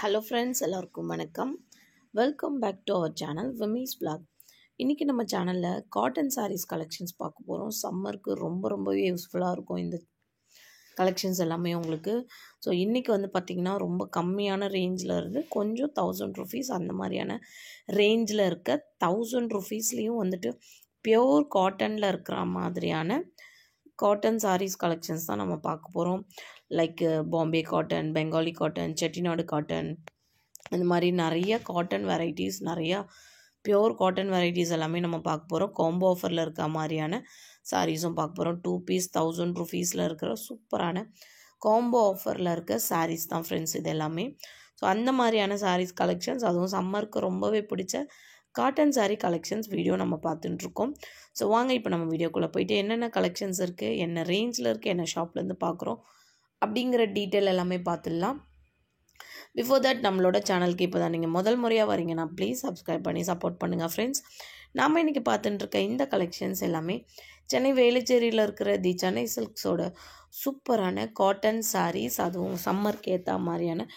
Hello friends, எல்லாருக்கும் வணக்கம். Welcome back to our channel விமீஸ் vlog. இன்றைக்கி நம்ம சேனலில் காட்டன் சாரீஸ் கலெக்ஷன்ஸ் பார்க்க போகிறோம். சம்மருக்கு ரொம்பவே யூஸ்ஃபுல்லாக இருக்கும் இந்த கலெக்ஷன்ஸ் எல்லாமே உங்களுக்கு. ஸோ இன்றைக்கி பார்த்திங்கன்னா ரொம்ப கம்மியான ரேஞ்சில் இருந்து கொஞ்சம் 1000 rupees அந்த மாதிரியான ரேஞ்சில் இருக்க 1000 rupeesலேயும் பியோர் காட்டனில் இருக்கிற மாதிரியான காட்டன் சாரீஸ் கலெக்ஷன்ஸ் தான் நம்ம பார்க்க போகிறோம். Like Bombay cotton, Bengali cotton, Chettinad cotton, இந்த மாதிரி நிறைய காட்டன் வெரைட்டிஸ், நிறையா பியோர் காட்டன் வெரைட்டிஸ் எல்லாமே நம்ம பார்க்க போகிறோம். காம்போ ஆஃபரில் இருக்க மாதிரியான சாரீஸும் பார்க்க போகிறோம். 2 பீஸ் 1000 rupeesல இருக்கிற சூப்பரான காம்போ ஆஃபரில் இருக்க சாரீஸ் தான் ஃப்ரெண்ட்ஸ் இது எல்லாமே. ஸோ அந்த மாதிரியான சாரீஸ் கலெக்ஷன்ஸ், அதுவும் சம்மருக்கு ரொம்பவே பிடிச்ச காட்டன் சாரீ கலெக்ஷன்ஸ் வீடியோ நம்ம பார்த்துட்டுருக்கோம். ஸோ வாங்க இப்போ நம்ம வீடியோக்குள்ளே போயிட்டு என்னென்ன கலெக்ஷன்ஸ் இருக்குது, என்ன ரேஞ்சில் இருக்குது, என்ன ஷாப்லேருந்து பார்க்குறோம் அப்படிங்கிற டீட்டெயில் எல்லாமே பார்த்துடலாம். பிஃபோர் தட் நம்மளோட சேனலுக்கு இப்போ தான் நீங்கள் முதல் முறையாக வரீங்கன்னா ப்ளீஸ் சப்ஸ்கிரைப் பண்ணி சப்போர்ட் பண்ணுங்கள் ஃப்ரெண்ட்ஸ். நாம் இன்றைக்கி பார்த்துட்டுருக்க இந்த கலெக்ஷன்ஸ் எல்லாமே சென்னை வேலுச்சேரியில் இருக்கிற தி சென்னை சில்க்ஸோட சூப்பரான காட்டன் சாரீஸ், அதுவும் சம்மருக்கு ஏற்ற மாதிரியான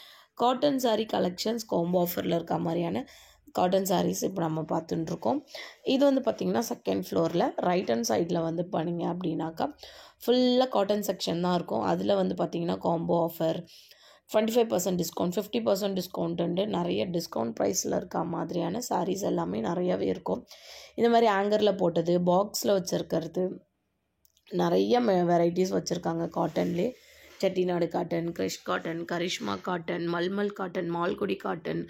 காட்டன் சாரீ கலெக்ஷன்ஸ், காம்போ ஆஃபரில் இருக்க மாதிரியான காட்டன் சாரீஸ் இப்போ நம்ம பார்த்துட்டுருக்கோம். இது பார்த்திங்கன்னா செகண்ட் ஃப்ளோரில் ரைட் ஹேண்ட் சைடில் பண்ணிங்க அப்படின்னாக்கா ஃபுல்லாக காட்டன் செக்ஷன் தான் இருக்கும். அதில் பார்த்திங்கன்னா காம்போ ஆஃபர், 25% டிஸ்கவுண்ட், 50% டிஸ்கவுண்ட்டு, நிறைய டிஸ்கவுண்ட் ப்ரைஸில் இருக்க மாதிரியான சாரீஸ் எல்லாமே நிறையவே இருக்கும். இந்த மாதிரி ஆங்கரில் போட்டது, பாக்ஸில் வச்சுருக்கிறது, நிறைய வெரைட்டிஸ் வச்சுருக்காங்க காட்டன்லேயே. Chettinad cotton, crush cotton, Karishma cotton, mulmul cotton, Malgudi cotton,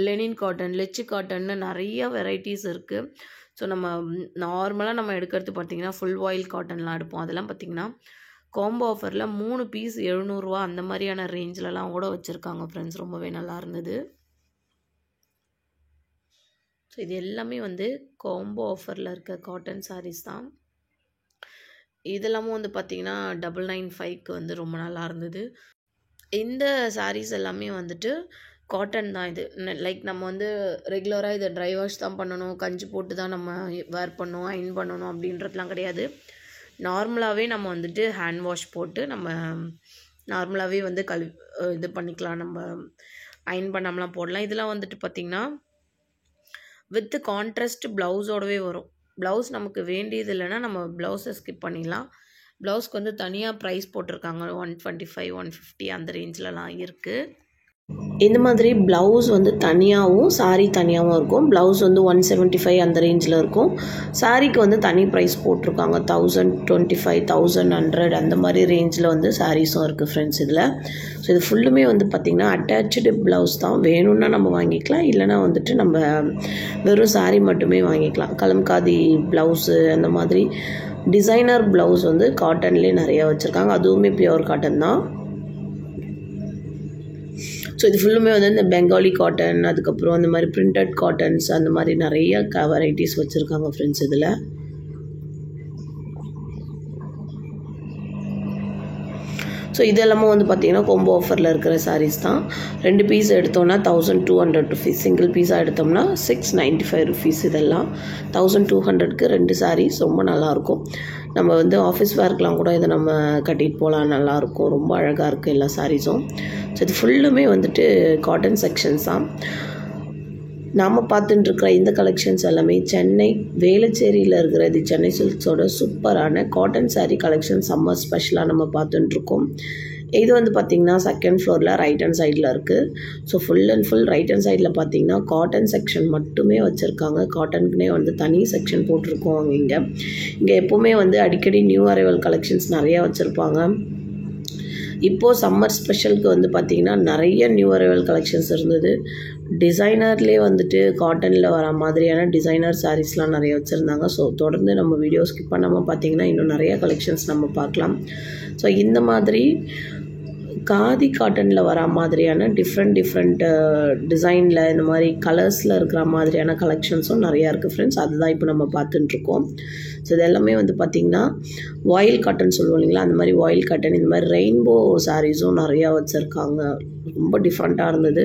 linen cotton, லெச்சு காட்டன்னு நிறைய வெரைட்டிஸ் இருக்குது. ஸோ நம்ம நார்மலாக நம்ம எடுக்கிறது பார்த்திங்கன்னா ஃபுல் வாயில் காட்டன்லாம் எடுப்போம். அதெல்லாம் பார்த்திங்கன்னா காம்போ ஆஃபரில் 3 பீஸ் 700 ரூபா அந்த மாதிரியான ரேஞ்சிலலாம் கூட வச்சுருக்காங்க ஃப்ரெண்ட்ஸ். ரொம்பவே நல்லா இருந்தது. ஸோ இது எல்லாமே காம்போ ஆஃபரில் இருக்க காட்டன் சாரீஸ் தான். இதெல்லாமும் பார்த்திங்கன்னா 995க்கு ரொம்ப நல்லா இருந்தது. இந்த சாரீஸ் எல்லாமே காட்டன் தான். இது லைக் நம்ம ரெகுலராக இதை ட்ரை வாஷ் தான் பண்ணணும், கஞ்சி போட்டு தான் நம்ம வேர் பண்ணணும், அயன் பண்ணணும் அப்படின்றதுலாம் கிடையாது. நார்மலாகவே நம்ம ஹேண்ட் வாஷ் போட்டு நம்ம நார்மலாகவே இது பண்ணிக்கலாம், நம்ம அயன் பண்ணாமலாம் போடலாம். இதெல்லாம் பார்த்திங்கன்னா வித் கான்ட்ராஸ்ட் ப்ளவுஸோடவே வரும். ப்ளவுஸ் நமக்கு வேண்டியது இல்லைன்னா நம்ம ப்ளவுஸை ஸ்கிப் பண்ணிடலாம். ப்ளவுஸ்க்கு தனியாக ப்ரைஸ் போட்டிருக்காங்க. 125, 150 அந்த ரேஞ்சிலலாம் இருக்குது. இந்த மாதிரி ப்ளவுஸ் தனியாகவும் சாரீ தனியாகவும் இருக்கும். ப்ளவுஸ் 175 அந்த ரேஞ்சில் இருக்கும். சாரீக்கு தனி ப்ரைஸ் போட்டிருக்காங்க. 1025, 1100 அந்த மாதிரி ரேஞ்சில் சாரீஸும் இருக்குது ஃப்ரெண்ட்ஸ் இதில். ஸோ இது ஃபுல்லுமே பார்த்திங்கன்னா அட்டாச்சு ப்ளவுஸ் தான். வேணும்னா நம்ம வாங்கிக்கலாம், இல்லைனா நம்ம வெறும் சாரீ மட்டுமே வாங்கிக்கலாம். கலம்காதி ப்ளவுஸு, அந்த மாதிரி டிசைனர் ப்ளவுஸ் காட்டன்லேயே நிறையா வச்சுருக்காங்க. அதுவுமே பியோர் காட்டன் தான். ஸோ இது ஃபுல்லுமே இந்த பெங்காலி காட்டன், அதுக்கப்புறம் அந்த மாதிரி பிரிண்டட் காட்டன்ஸ், அந்த மாதிரி நிறைய வெரைட்டிஸ் வச்சுருக்காங்க ஃப்ரெண்ட்ஸ் இதில். ஸோ இதெல்லாமும் பார்த்திங்கன்னா காம்போ ஆஃபரில் இருக்கிற சாரீஸ் தான். 2 பீஸ் எடுத்தோம்னா 1200 rupees, சிங்கிள் பீஸாக எடுத்தோம்னா 695 rupees. இதெல்லாம் 1200க்கு 2 சாரீஸ் ரொம்ப நல்லாயிருக்கும். நம்ம ஆஃபீஸ் வேர்க்கெலாம் கூட இதை நம்ம கட்டிட்டு போகலாம், நல்லாயிருக்கும். ரொம்ப அழகாக இருக்குது எல்லா சாரீஸும். ஸோ இது ஃபுல்லுமே காட்டன் செக்ஷன்ஸ் தான். நாம் பார்த்துட்டுருக்கிற இந்த கலெக்ஷன்ஸ் எல்லாமே சென்னை வேலுச்சேரியில் இருக்கிற தி சென்னை சில்க்ஸோட சூப்பரான காட்டன் சாரீ கலெக்ஷன் சம்மர் ஸ்பெஷலாக நம்ம பார்த்துட்டுருக்கோம். இது பார்த்திங்கன்னா செகண்ட் ஃப்ளோரில் ரைட் ஹேண்ட் சைடில் இருக்குது. So full and full right hand சைடில் பார்த்திங்கன்னா காட்டன் செக்ஷன் மட்டுமே வச்சுருக்காங்க. காட்டனுக்குனே தனி செக்ஷன் போட்டிருக்கோம். இங்கே எப்போவுமே அடிக்கடி நியூ அரைவல் கலெக்ஷன்ஸ் நிறையா வச்சுருப்பாங்க. இப்போது சம்மர் ஸ்பெஷலுக்கு பார்த்திங்கன்னா நிறைய நியூ அரைவல் கலெக்ஷன்ஸ் இருந்தது. டிசைனர்லேயே காட்டனில் வர மாதிரியான டிசைனர் சாரீஸ்லாம் நிறைய வச்சுருந்தாங்க. ஸோ தொடர்ந்து நம்ம வீடியோ ஸ்கிப் பண்ணாமல் பார்த்திங்கன்னா இன்னும் நிறைய கலெக்ஷன்ஸ் நம்ம பார்க்கலாம். ஸோ இந்த மாதிரி காதி காட்டனில் வர மாதிரியான டிஃப்ரெண்ட் டிசைனில், இந்த மாதிரி கலர்ஸில் இருக்கிற மாதிரியான கலெக்ஷன்ஸும் நிறையா இருக்குது ஃப்ரெண்ட்ஸ். அதுதான் இப்போ நம்ம பார்த்துட்டுருக்கோம். ஸோ இது எல்லாமே பார்த்திங்கன்னா வாயில் காட்டன் சொல்லுவோம் இல்லைங்களா, அந்த மாதிரி வாயில் காட்டன், இந்த மாதிரி ரெயின்போ சாரீஸும் நிறையா வச்சுருக்காங்க. ரொம்ப டிஃப்ரெண்ட்டாக இருந்தது.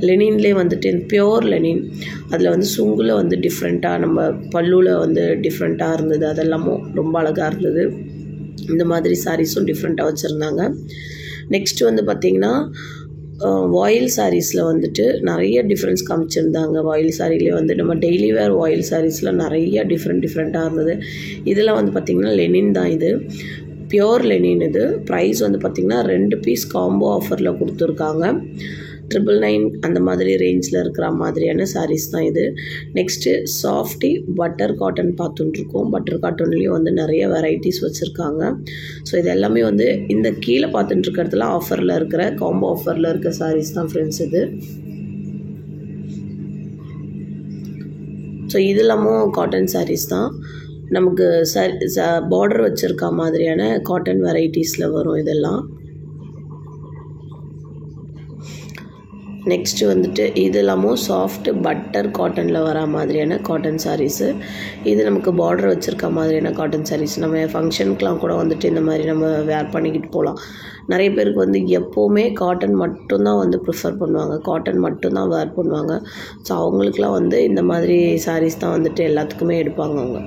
லெனின்லேயே பியோர் லெனின், அதில் சுங்குல டிஃப்ரெண்ட்டாக, நம்ம பல்லுவில் டிஃப்ரெண்ட்டாக இருந்தது. அதெல்லாமும் ரொம்ப அழகாக இருந்தது. இந்த மாதிரி சாரீஸும் டிஃப்ரெண்ட்டாக வச்சுருந்தாங்க. நெக்ஸ்ட்டு பார்த்திங்கன்னா வாயில் சாரீஸில் வந்துட்டு நிறைய டிஃப்ரென்ஸ் காமிச்சிருந்தாங்க. வாயில் சாரிலே வந்து நம்ம டெய்லி வேர் வாயில் சாரீஸில் நிறைய டிஃப்ரெண்ட்டாக இருந்தது. இதில் வந்து பார்த்திங்கன்னா லெனின் தான், இது பியோர் லெனின். இது ப்ரைஸ் வந்து பார்த்திங்கன்னா 2 பீஸ் காம்போ ஆஃபரில் கொடுத்துருக்காங்க. 999 அந்த மாதிரி ரேஞ்சில் இருக்கிற மாதிரியான சாரீஸ் தான் இது. நெக்ஸ்ட்டு சாஃப்டி பட்டர் காட்டன் பார்த்துட்டுருக்கோம். பட்டர் காட்டன்லேயும் வந்து நிறைய வெரைட்டிஸ் வச்சுருக்காங்க. ஸோ இது எல்லாமே வந்து இந்த கீழே பார்த்துட்டுருக்கிறதுல ஆஃபரில் இருக்கிற காம்போ ஆஃபரில் இருக்க சாரீஸ் தான் ஃப்ரெண்ட்ஸ் இது. ஸோ இது எல்லாமும் காட்டன் சாரீஸ் தான். நமக்கு பார்டர் வச்சுருக்க மாதிரியான காட்டன் வெரைட்டிஸில் வரும் இதெல்லாம். நெக்ஸ்ட்டு வந்துட்டு இது எல்லாமும் சாஃப்ட் பட்டர் காட்டனில் வர மாதிரியான காட்டன் சாரீஸு. இது நமக்கு பார்டர் வச்சுருக்க மாதிரியான காட்டன் சாரீஸ். நம்ம ஃபங்க்ஷனுக்கெலாம் கூட வந்துட்டு இந்த மாதிரி நம்ம வேர் பண்ணிக்கிட்டு போகலாம். நிறைய பேருக்கு வந்து எப்போவுமே காட்டன் மட்டும்தான் வந்து ப்ரிஃபர் பண்ணுவாங்க, காட்டன் மட்டும்தான் வேர் பண்ணுவாங்க. ஸோ அவங்களுக்குலாம் வந்து இந்த மாதிரி சாரீஸ் தான் வந்துட்டு எல்லாத்துக்குமே எடுப்பாங்க அவங்க.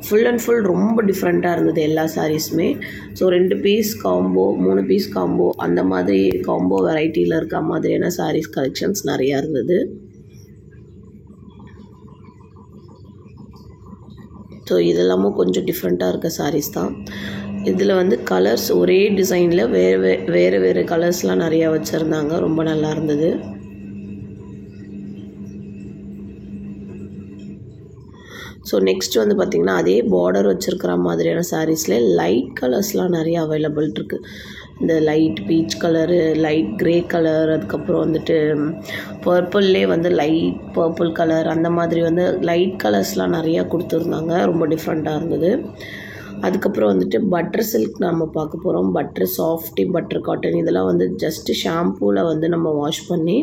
ஃபுல் அண்ட் ஃபுல் ரொம்ப டிஃப்ரெண்ட்டாக இருந்தது எல்லா சாரீஸுமே. So 2 piece combo, 3 piece combo, அந்த மாதிரி காம்போ வெரைட்டியில் இருக்க மாதிரியான சாரீஸ் கலெக்ஷன்ஸ் நிறையா இருந்தது. ஸோ இதெல்லாமும் கொஞ்சம் டிஃப்ரெண்ட்டாக இருக்க சாரீஸ் தான். இதில் வந்து கலர்ஸ் ஒரே டிசைனில் வேறு கலர்ஸ்லாம் நிறையா வச்சுருந்தாங்க. ரொம்ப நல்லா இருந்தது. ஸோ நெக்ஸ்ட் வந்து பார்த்திங்கன்னா அதே பார்டர் வச்சுருக்கிற மாதிரியான சாரீஸ்லேயே லைட் கலர்ஸ்லாம் நிறைய அவைலபிள் இருக்குது. இந்த light peach colour, light grey colour, அதுக்கப்புறம் வந்துட்டு பர்பிள்லே வந்து லைட் பர்பிள் கலர், அந்த மாதிரி வந்து லைட் கலர்ஸ்லாம் நிறையா கொடுத்துருந்தாங்க. ரொம்ப டிஃப்ரெண்ட்டாக இருந்தது. அதுக்கப்புறம் வந்துட்டு பட்டர் சில்க் நம்ம பார்க்க போகிறோம். பட்டர் சாஃப்டி பட்டர் காட்டன் இதெல்லாம் வந்து ஜஸ்ட்டு ஷாம்பூவில் வந்து நம்ம வாஷ் பண்ணி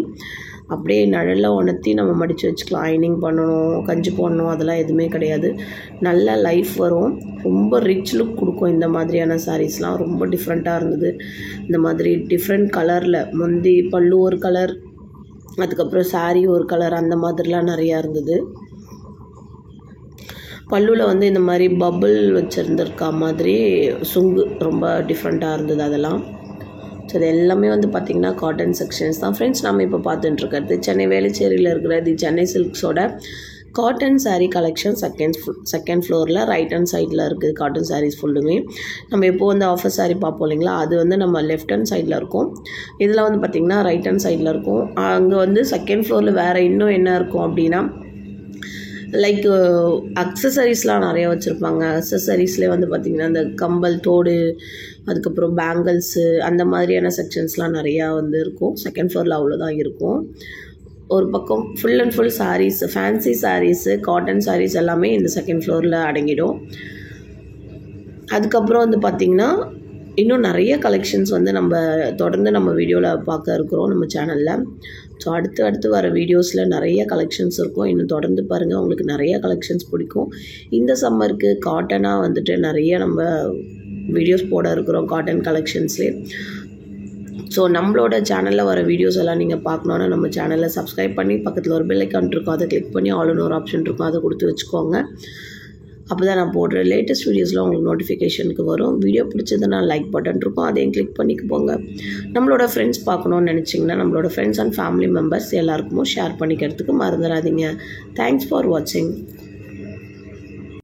அப்படியே நிழலில் உணர்த்தி நம்ம மடித்து வச்சுக்கலாம். அயனிங் பண்ணணும், கஞ்சி போடணும், அதெல்லாம் எதுவுமே கிடையாது. நல்ல லைஃப் வரும், ரொம்ப ரிச் லுக் கொடுக்கும். இந்த மாதிரியான சாரீஸ்லாம் ரொம்ப டிஃப்ரெண்ட்டாக இருந்தது. இந்த மாதிரி டிஃப்ரெண்ட் கலரில் முந்தி பல்லு ஒரு கலர், அதுக்கப்புறம் சாரீ ஒரு கலர், அந்த மாதிரிலாம் நிறையா இருந்தது. பல்லுவில் வந்து இந்த மாதிரி பபுள் வச்சுருந்துருக்கா மாதிரி சுங்கு ரொம்ப டிஃப்ரெண்ட்டாக இருந்தது அதெல்லாம். ஸோ இது எல்லாமே வந்து பார்த்திங்கன்னா காட்டன் செக்ஷன்ஸ் தான் ஃப்ரெண்ட்ஸ். நம்ம இப்போ பார்த்துட்டுருக்கிறது சென்னை வேளச்சேரியில் இருக்கிற தி சென்னை சில்க்ஸோட காட்டன் சாரீ கலெக்ஷன் செகண்ட் ஃப்ளோரில் ரைட் ஹேண்ட் சைடில் இருக்குது. காட்டன் சாரீஸ் ஃபுல்லுமே நம்ம எப்போது வந்து ஆஃபர் சாரீ பார்ப்போம் இல்லைங்களா, அது வந்து நம்ம லெஃப்ட் ஹேண்ட் சைடில் இருக்கும். இதில் வந்து பார்த்திங்கன்னா ரைட் ஹேண்ட் சைடில் இருக்கும். அங்கே வந்து செகண்ட் ஃப்ளோரில் வேறு இன்னும் என்ன இருக்கும் அப்படின்னா லைக் அக்சசரிஸ்லாம் நிறையா வச்சுருப்பாங்க. அக்சசரிஸ்லேயே வந்து பார்த்திங்கன்னா இந்த கம்பல், தோடு, அதுக்கப்புறம் பேங்கிள்ஸு, அந்த மாதிரியான செக்ஷன்ஸ்லாம் நிறையா வந்து இருக்கும். செகண்ட் ஃப்ளோரில் அவ்வளோதான் இருக்கும். ஒரு பக்கம் full and full sarees, fancy sarees, cotton sarees எல்லாமே இந்த செகண்ட் ஃப்ளோரில் அடங்கிடும். அதுக்கப்புறம் வந்து பார்த்திங்கன்னா இன்னும் நிறைய கலெக்ஷன்ஸ் வந்து நம்ம தொடர்ந்து நம்ம வீடியோவில் பார்க்க இருக்கிறோம் நம்ம சேனலில். ஸோ அடுத்து வர வீடியோஸில் நிறைய கலெக்ஷன்ஸ் இருக்கும். இன்னும் தொடர்ந்து பாருங்கள், உங்களுக்கு நிறைய கலெக்ஷன்ஸ் பிடிக்கும். இந்த சம்மருக்கு காட்டனாக வந்துட்டு நிறைய நம்ம வீடியோஸ் போட இருக்கிறோம் காட்டன் கலெக்ஷன்ஸ்லேயே. ஸோ நம்மளோட சேனலில் வர வீடியோஸ் எல்லாம் நீங்கள் பார்க்கணுன்னா நம்ம சேனலில் சப்ஸ்கிரைப் பண்ணி பக்கத்தில் ஒரு பெல் ஐக்கான் இருக்கும், அதை கிளிக் பண்ணி ஆல்னு ஒரு ஆப்ஷன் இருக்கும், அதை கொடுத்து வச்சுக்கோங்க. அப்போ தான் நான் போடுற லேட்டஸ்ட் வீடியோஸ்லாம் உங்களுக்கு நோட்டிஃபிகேஷனுக்கு வரும். வீடியோ பிடிச்சதுன்னா லைக் பட்டன் இருக்கும், அதையும் கிளிக் பண்ணிக்கு போங்க. நம்மளோட ஃப்ரெண்ட்ஸ் பார்க்கணுன்னு நினச்சிங்கன்னா நம்மளோட ஃப்ரெண்ட்ஸ் அண்ட் ஃபேமிலி மெம்பர்ஸ் எல்லாருக்குமோ ஷேர் பண்ணிக்கிறதுக்கு மறந்துடாதீங்க. தேங்க்ஸ் ஃபார் வாட்சிங்.